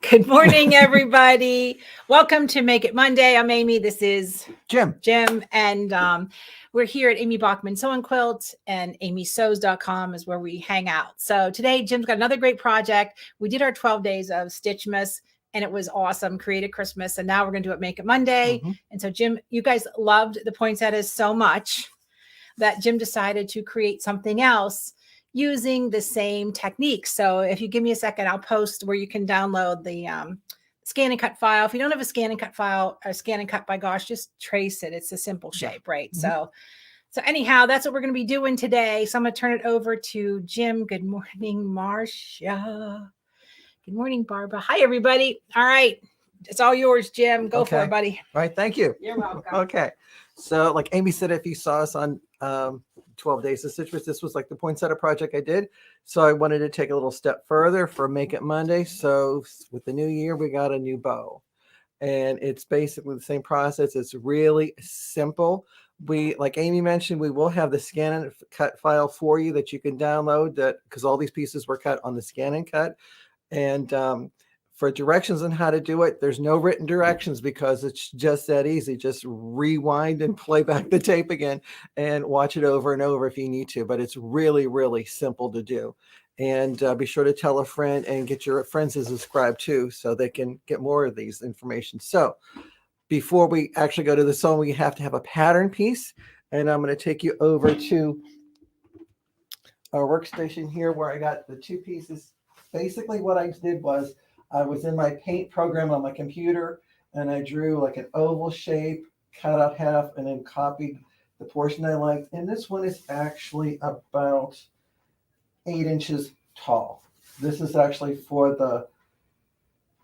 Good morning, everybody. Welcome to Make It Monday. I'm Amy. This is Jim. And we're here at Amy Bachman Sewing Quilt, and amysews.com is where we hang out. So today, Jim's got another great project. We did our 12 days of Stitchmas, and it was awesome. Created Christmas, and now we're going to do it Make It Monday. And so, Jim, you guys loved the poinsettias so much that Jim decided to create something else using the same technique. So if you give me a second, I'll post where you can download the scan and cut file. If you don't have a scan and cut file or scan and cut by gosh, just trace it. It's a simple shape, right? So anyhow, that's what we're going to be doing today. So I'm going to turn it over to Jim. Good morning, Marcia. Good morning, Barbara. Hi, everybody. All right. It's all yours, Jim. Go for it, buddy. All right. Thank you. You're welcome. Okay. So like Amy said, if you saw us on 12 Days of Stitchmas, this was like the poinsettia project I did. So I wanted to take a little step further for Make It Monday. So with the new year, we got a new bow. And it's basically the same process. It's really simple. We, like Amy mentioned, we will have the scan and cut file for you that you can download, that because all these pieces were cut on the scan and cut. And for directions on how to do it, there's no written directions because it's just that easy. Just rewind and play back the tape again and watch it over and over if you need to. But it's really, really simple to do. And be sure to tell a friend and get your friends to subscribe too, so they can get more of these information. So before we actually go to the sewing, we have to have a pattern piece. And I'm going to take you over to our workstation here where I got the two pieces. Basically what I did was I was in my paint program on my computer and I drew like an oval shape, cut out half, and then copied the portion I liked. And this one is actually about 8 inches tall. This is actually for the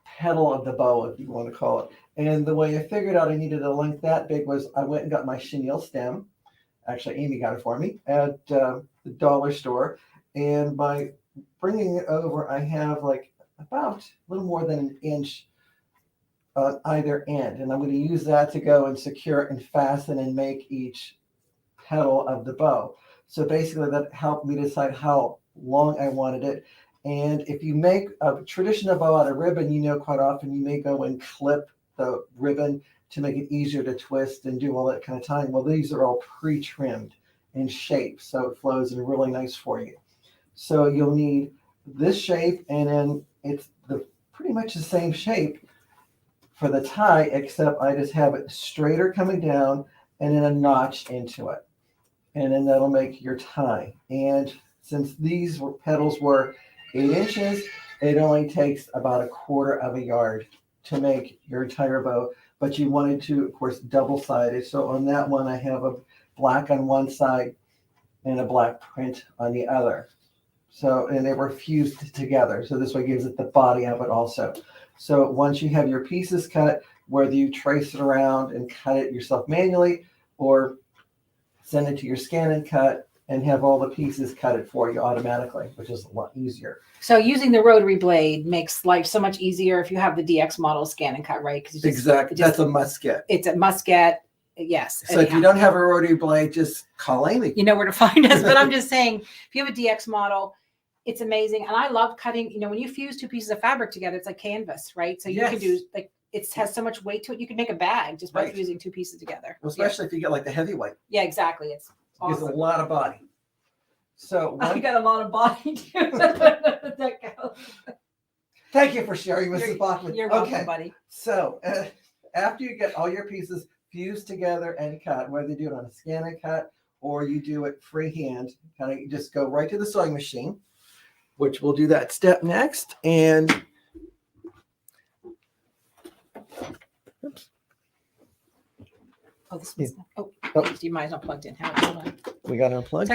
petal of the bow, if you want to call it. And the way I figured out I needed a length that big was I went and got my chenille stem. Actually, Amy got it for me at the dollar store. And by bringing it over, I have like about a little more than an inch on either end. And I'm going to use that to go and secure and fasten and make each petal of the bow. So basically that helped me decide how long I wanted it. And if you make a traditional bow out of ribbon, you know, quite often you may go and clip the ribbon to make it easier to twist and do all that kind of time. Well, these are all pre-trimmed in shape, so it flows in really nice for you. So you'll need this shape, and then it's pretty much the same shape for the tie, except I just have it straighter coming down and then a notch into it. And then that'll make your tie. And since these petals were 8 inches, it only takes about 1/4 yard to make your entire bow. But you wanted to, of course, double-sided. So on that one, I have a black on one side and a black print on the other. So, and they were fused together. So this way gives it the body of it also. So once you have your pieces cut, whether you trace it around and cut it yourself manually or send it to your scan and cut and have all the pieces cut it for you automatically, which is a lot easier. So using the rotary blade makes life so much easier if you have the DX model scan and cut, right? Exactly. That's a must get. It's a must get. Yes. So if you don't have a rotary blade, just call Amy. You know where to find us. But I'm just saying, if you have a DX model, it's amazing. And I love cutting, you know, when you fuse two pieces of fabric together, it's like canvas, right? So you can do like, it has so much weight to it. You can make a bag just by fusing two pieces together. Well, especially if you get like the heavyweight. Yeah, exactly. It's awesome. Gives a lot of body. So I got a lot of body too. Thank you for sharing, Mrs. Bachman. You're welcome, buddy. So after you get all your pieces fused together and cut, whether you do it on a scan and cut or you do it freehand, kind of just go right to the sewing machine, which we'll do that step next. And oops. Oh, this was, you might as well plugged in. Hold on. We got to unplug.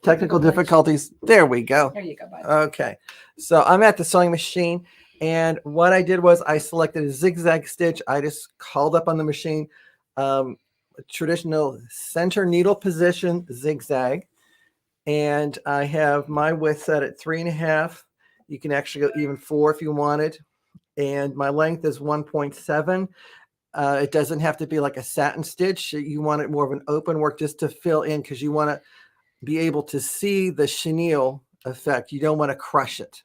Technical difficulties. There we go. There you go, buddy. Okay. So I'm at the sewing machine. And what I did was I selected a zigzag stitch. I just called up on the machine, traditional center needle position zigzag. And I have my width set at 3.5. You can actually go even 4 if you wanted. And my length is 1.7. It doesn't have to be like a satin stitch. You want it more of an open work just to fill in because you want to be able to see the chenille effect. You don't want to crush it.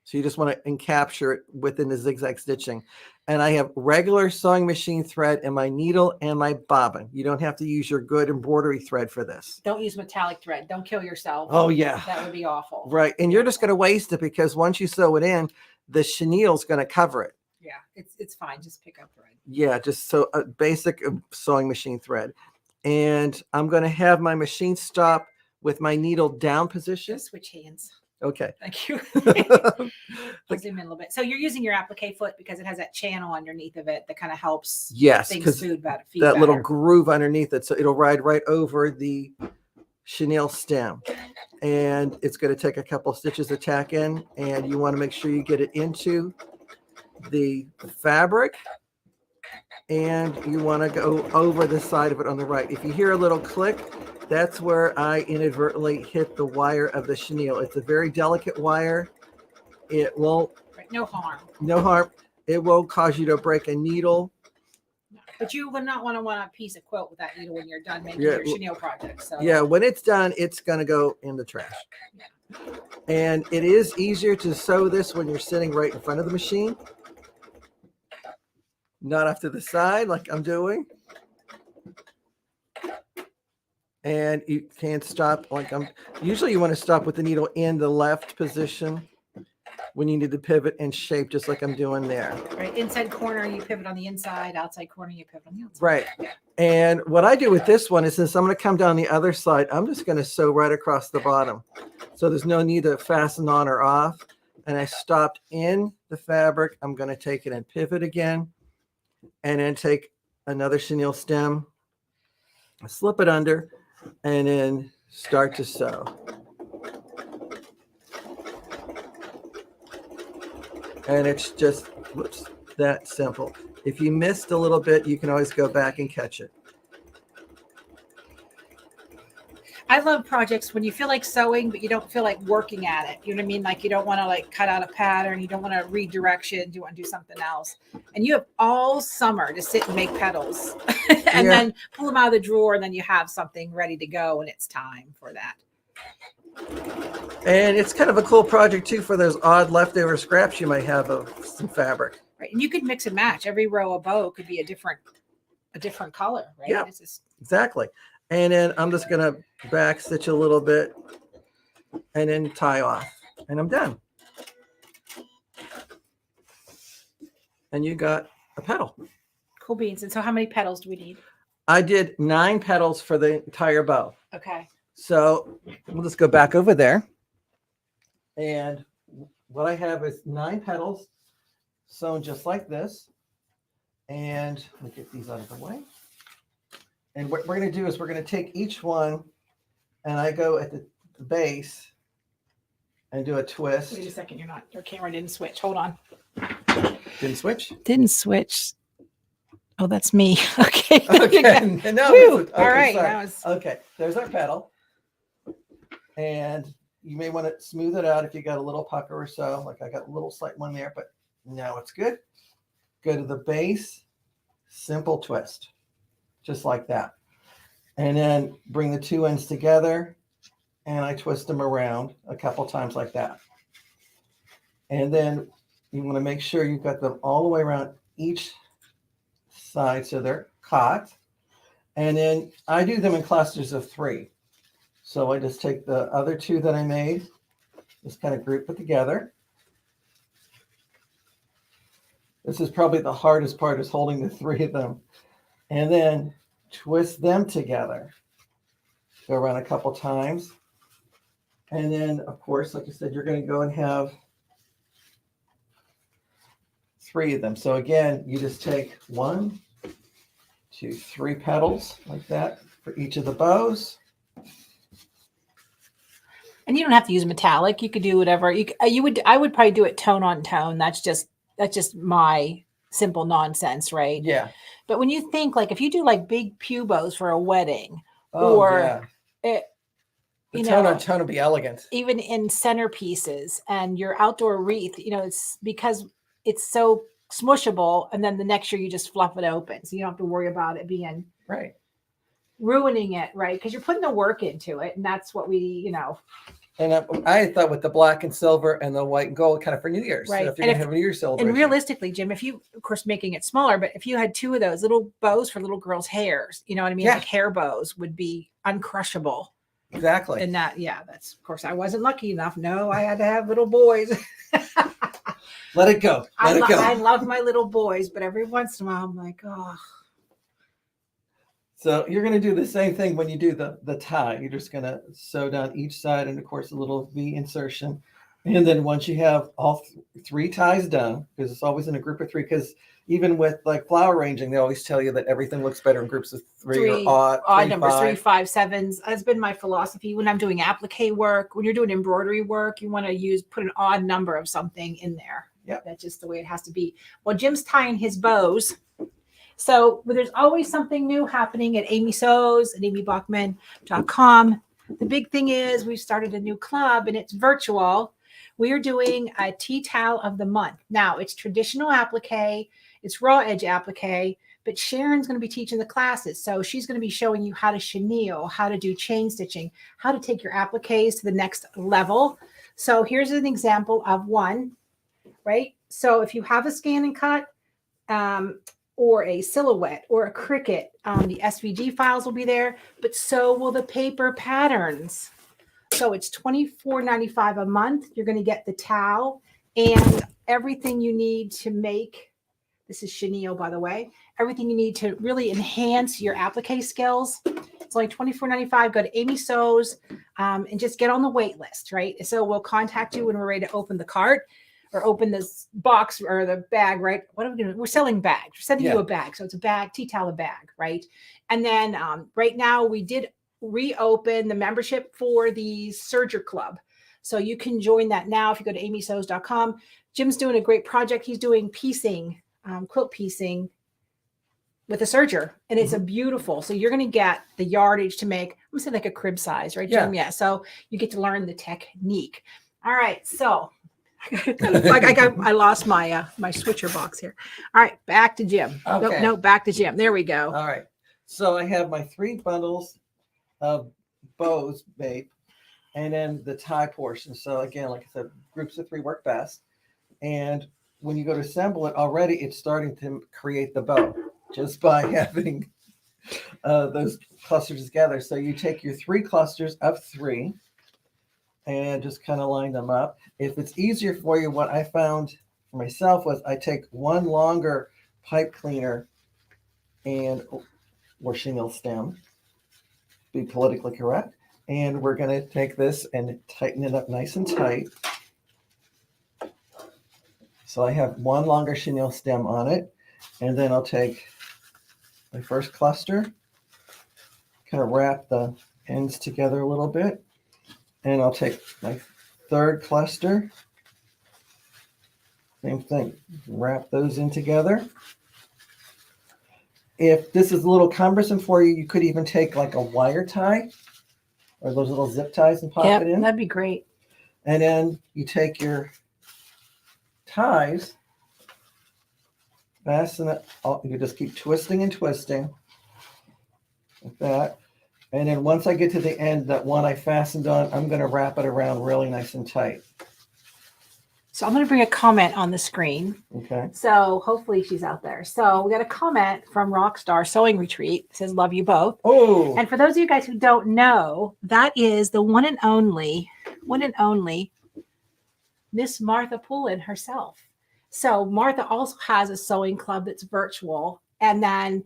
So you just want to encapture it within the zigzag stitching. And I have regular sewing machine thread in my needle and my bobbin. You don't have to use your good embroidery thread for this. Don't use metallic thread. Don't kill yourself. Oh yeah. That would be awful. Right. And you're just going to waste it because once you sew it in, the chenille's going to cover it. Yeah, it's fine. Just pick up thread. Yeah, just so a basic sewing machine thread. And I'm going to have my machine stop with my needle down position. Just switch hands. Okay. Thank you. I'll zoom in a little bit. So you're using your applique foot because it has that channel underneath of it that kind of helps things feed better. That little groove underneath it. So it'll ride right over the chenille stem. And it's going to take a couple stitches to tack in. And you want to make sure you get it into the fabric. And you want to go over the side of it on the right. If you hear a little click, that's where I inadvertently hit the wire of the chenille. It's a very delicate wire. It won't. No harm. No harm. It won't cause you to break a needle. But you would not want a piece of quilt with that needle when you're done making your chenille project. So yeah, when it's done, it's going to go in the trash. Yeah. And it is easier to sew this when you're sitting right in front of the machine. Not off to the side like I'm doing. And you can't stop like usually you want to stop with the needle in the left position when you need to pivot and shape just like I'm doing there. Right. Inside corner, you pivot on the inside. Outside corner, you pivot on the outside. Right. Yeah. And what I do with this one is since I'm going to come down the other side, I'm just going to sew right across the bottom. So there's no need to fasten on or off. And I stopped in the fabric. I'm going to take it and pivot again. And then take another chenille stem, slip it under, and then start to sew. And it's just that simple. If you missed a little bit, you can always go back and catch it. I love projects when you feel like sewing, but you don't feel like working at it. You know what I mean? Like you don't want to like cut out a pattern. You don't want to redirection. You want to do something else. And you have all summer to sit and make petals and then pull them out of the drawer. And then you have something ready to go when it's time for that. And it's kind of a cool project too for those odd leftover scraps you might have of some fabric. Right. And you could mix and match. Every row of bow could be a different color, right? Yeah, exactly. And then I'm just going to back stitch a little bit and then tie off. And I'm done. And you got a petal. Cool beans. And so how many petals do we need? I did 9 petals for the entire bow. Okay. So we'll just go back over there. And what I have is 9 petals sewn just like this. And let me get these out of the way. And what we're going to do is we're going to take each one and I go at the base and do a twist. Wait a second. Your camera didn't switch. Hold on. Didn't switch? Didn't switch. Oh, that's me. Okay. Okay. No, okay, all right. Okay. There's our petal. And you may want to smooth it out if you got a little pucker or so. Like I got a little slight one there, but now it's good. Go to the base, simple twist. Just like that. And then bring the 2 ends together and I twist them around a couple times like that. And then you want to make sure you've got them all the way around each side so they're caught. And then I do them in clusters of 3. So I just take the other 2 that I made, just kind of group it together. This is probably the hardest part, is holding the 3 of them. And then twist them together. Go around a couple times. And then, of course, like I said, you're going to go and have 3 of them. So again, you just take 1, 2, 3 petals like that for each of the bows. And you don't have to use metallic. You could do whatever. I would probably do it tone on tone. That's just my simple nonsense, right? Yeah. But when you think like if you do like big pew bows for a wedding, The tone on tone will be elegant. Even in centerpieces and your outdoor wreath, it's because it's so smushable. And then the next year you just fluff it open. So you don't have to worry about it being right. Ruining it, right? Because you're putting the work into it. And that's what And I thought with the black and silver and the white and gold kind of for New Year's. Right. So if you're going to have a New Year's celebration. And realistically, Jim, if you, of course, making it smaller, but if you had 2 of those little bows for little girls' hairs, you know what I mean? Yeah. Like hair bows would be uncrushable. Exactly. And that, yeah, that's, of course, I wasn't lucky enough. No, I had to have little boys. Let it go. Let it go. I love my little boys, but every once in a while I'm like, oh. So you're going to do the same thing when you do the tie. You're just going to sew down each side and, of course, a little V insertion. And then once you have all 3 ties done, because it's always in a group of 3, because even with like flower arranging, they always tell you that everything looks better in groups of 3 or odd numbers, 5. 3, 5, 7s. That's been my philosophy when I'm doing applique work. When you're doing embroidery work, you want to put an odd number of something in there. Yep. That's just the way it has to be. Well, Jim's tying his bows. So there's always something new happening at Amy Sews and amybachman.com. The big thing is we've started a new club and it's virtual. We are doing a tea towel of the month. Now it's traditional applique, it's raw edge applique, but Sharon's going to be teaching the classes. So she's going to be showing you how to chenille, how to do chain stitching, how to take your appliques to the next level. So here's an example of one, right? So if you have a scan and cut, or a silhouette or a cricket, the SVG files will be there, but so will the paper patterns. So it's $24.95 a month. You're going to get the towel and everything you need to make. This is chenille, by the way. Everything you need to really enhance your applique skills. It's only $24.95. Go to Amy Sews and just get on the wait list, right? So we'll contact you when we're ready to open the cart or open this box or the bag, right? What are we doing? We're selling bags. We're sending you a bag. So it's a bag, tea towel, a bag, right? And then right now we did reopen the membership for the Serger Club. So you can join that now if you go to amysews.com. Jim's doing a great project. He's doing piecing, quilt piecing with a serger, and it's a beautiful. So you're going to get the yardage to make, I'm going to say like a crib size, right, Jim? Yeah. So you get to learn the technique. All right. So I lost my my switcher box here. All right, back to Jim. Okay. No, back to Jim. There we go. All right. So I have my 3 bundles of bows made, and then the tie portion. So again, like I said, groups of 3 work best. And when you go to assemble it, already it's starting to create the bow just by having those clusters together. So you take your 3 clusters of 3 and just kind of line them up. If it's easier for you, what I found for myself was I take 1 longer pipe cleaner and or shingle stem, be politically correct. And we're going to take this and tighten it up nice and tight. So I have 1 longer chenille stem on it. And then I'll take my first cluster, kind of wrap the ends together a little bit. And I'll take my 3rd cluster. Same thing, wrap those in together. If this is a little cumbersome for you, you could even take like a wire tie or those little zip ties and pop it in. That'd be great. And then you take your ties, fasten it, you just keep twisting and twisting like that. And then once I get to the end, that one I fastened on, I'm going to wrap it around really nice and tight. So I'm going to bring a comment on the screen. Okay. So hopefully she's out there. So we got a comment from Rockstar Sewing Retreat. It says, love you both. Oh. And for those of you guys who don't know, that is the one and only Miss Martha Poulin herself. So Martha also has a sewing club that's virtual. And then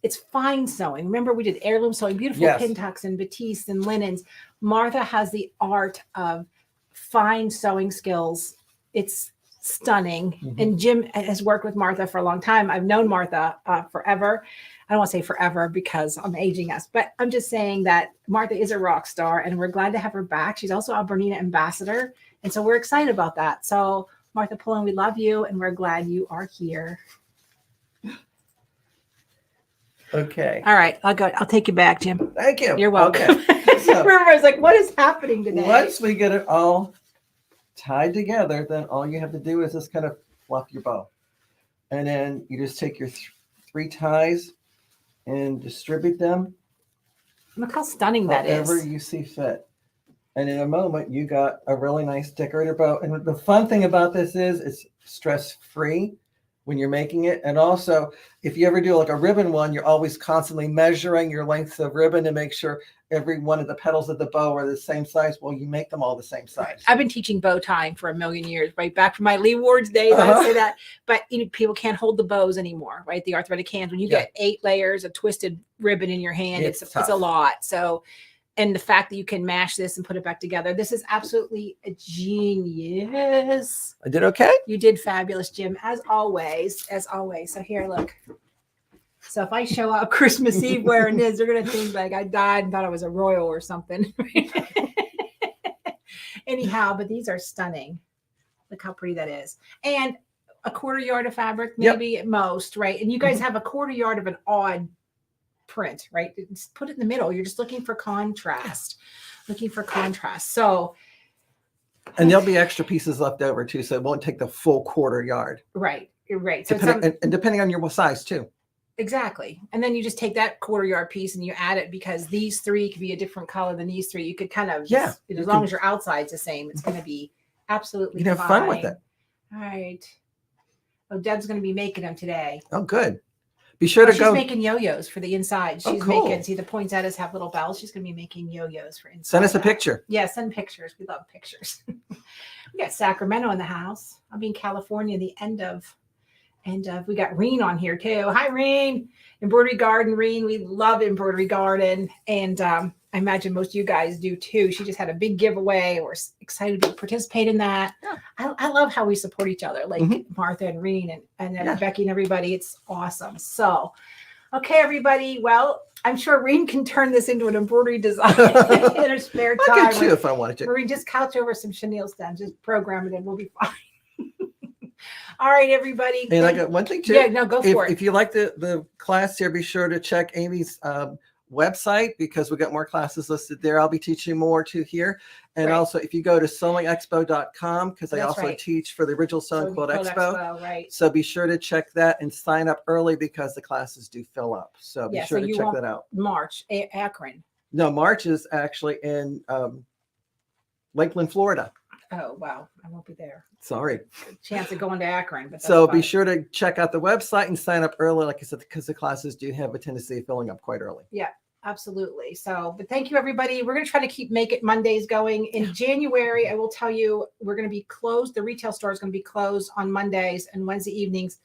it's fine sewing. Remember, we did heirloom sewing, beautiful pin tucks and batiste and linens. Martha has the art of fine sewing skills. It's stunning. Mm-hmm. And Jim has worked with Martha for a long time. I've known Martha forever. I don't want to say forever because I'm aging us, but I'm just saying that Martha is a rock star and we're glad to have her back. She's also a Bernina ambassador. And so we're excited about that. So Martha Poulin, we love you and we're glad you are here. Okay. All right. I'll take you back, Jim. Thank you. You're welcome. Okay. So, I was like, what is happening today? Once we get it all tied together, then all you have to do is just kind of fluff your bow. And then you just take your 3 ties and distribute them. Look how stunning that is. However you see fit. And in a moment, you got a really nice decorated bow. And the fun thing about this is it's stress-free when you're making it. And also, if you ever do like a ribbon one, you're always constantly measuring your lengths of ribbon to make sure every one of the petals of the bow are the same size. Well, you make them all the same size. I've been teaching bow tying for a million years, right back from my Lee Ward's days. I say that, but people can't hold the bows anymore, right? The arthritic hands. When you get 8 layers of twisted ribbon in your hand, it's a lot. So, and the fact that you can mash this and put it back together, this is absolutely a genius. I did okay. You did fabulous, Jim, as always. As always. So here, look. So if I show up Christmas Eve wearing this, they're going to think like I died and thought I was a royal or something. Anyhow, but these are stunning. Look how pretty that is. And a 1/4 yard of fabric, maybe at most, right? And you guys have a 1/4 yard of an odd print, right? Just put it in the middle. You're just looking for contrast, So, and there'll be extra pieces left over too. So it won't take the full 1/4 yard. Right. So and depending on your size too. Exactly. And then you just take that 1/4 yard piece and you add it because these 3 could be a different color than these 3. You could kind of, as long as your outside's the same, it's going to be absolutely fine. You can have fun with it. All right. Oh, Deb's going to be making them today. Oh, good. Be sure to go. She's making yo-yos for the inside. She's making, see, the poinsettias have little bells. She's going to be making yo-yos for inside. Send us a picture. Yeah, send pictures. We love pictures. We got Sacramento in the house. I'll be in California the end of. And we got Reen on here too. Hi, Reen. Embroidery Garden, Reen. We love Embroidery Garden. And I imagine most of you guys do too. She just had a big giveaway. We're excited to participate in that. Yeah. I love how we support each other, like Martha and Reen and Becky and everybody. It's awesome. So, okay, everybody. Well, I'm sure Reen can turn this into an embroidery design in her spare time. I could too if I wanted to. Reen, just couch over some chenille stems. Just program it and we'll be fine. All right, everybody. And I got one thing too. Yeah, no, go for it. If you like the class here, be sure to check Amy's website because we got more classes listed there. I'll be teaching more too here. And also if you go to sewingexpo.com, because I also teach for the original Sewing Quilt Expo. Right. So be sure to check that and sign up early because the classes do fill up. So be sure to check that out. March, Akron. No, March is actually in Lakeland, Florida. Oh, wow. I won't be there. Sorry. Chance of going to Akron. But so be sure to check out the website and sign up early, like I said, because the classes do have a tendency of filling up quite early. Yeah, absolutely. So, but thank you, everybody. We're going to try to keep Make It Mondays going. In January, I will tell you, we're going to be closed. The retail store is going to be closed on Mondays and Wednesday evenings.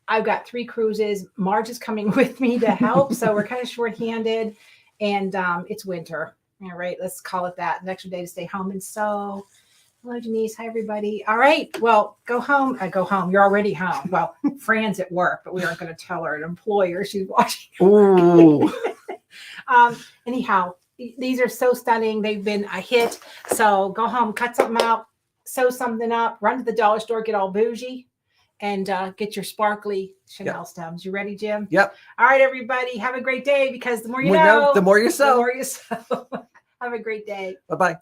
I've got 3 cruises. Marge is coming with me to help. So we're kind of shorthanded and it's winter. All right, let's call it that. An extra day to stay home and sew. Hello, Denise. Hi, everybody. All right. Well, go home. Go home. You're already home. Well, Fran's at work, but we aren't going to tell her. An employer. She's watching. Ooh. Anyhow, these are so stunning. They've been a hit. So go home, cut something out, sew something up, run to the dollar store, get all bougie, and get your sparkly Chanel stems. You ready, Jim? Yep. All right, everybody. Have a great day because the more you know, the more you sew. The more you sew. Have a great day. Bye-bye.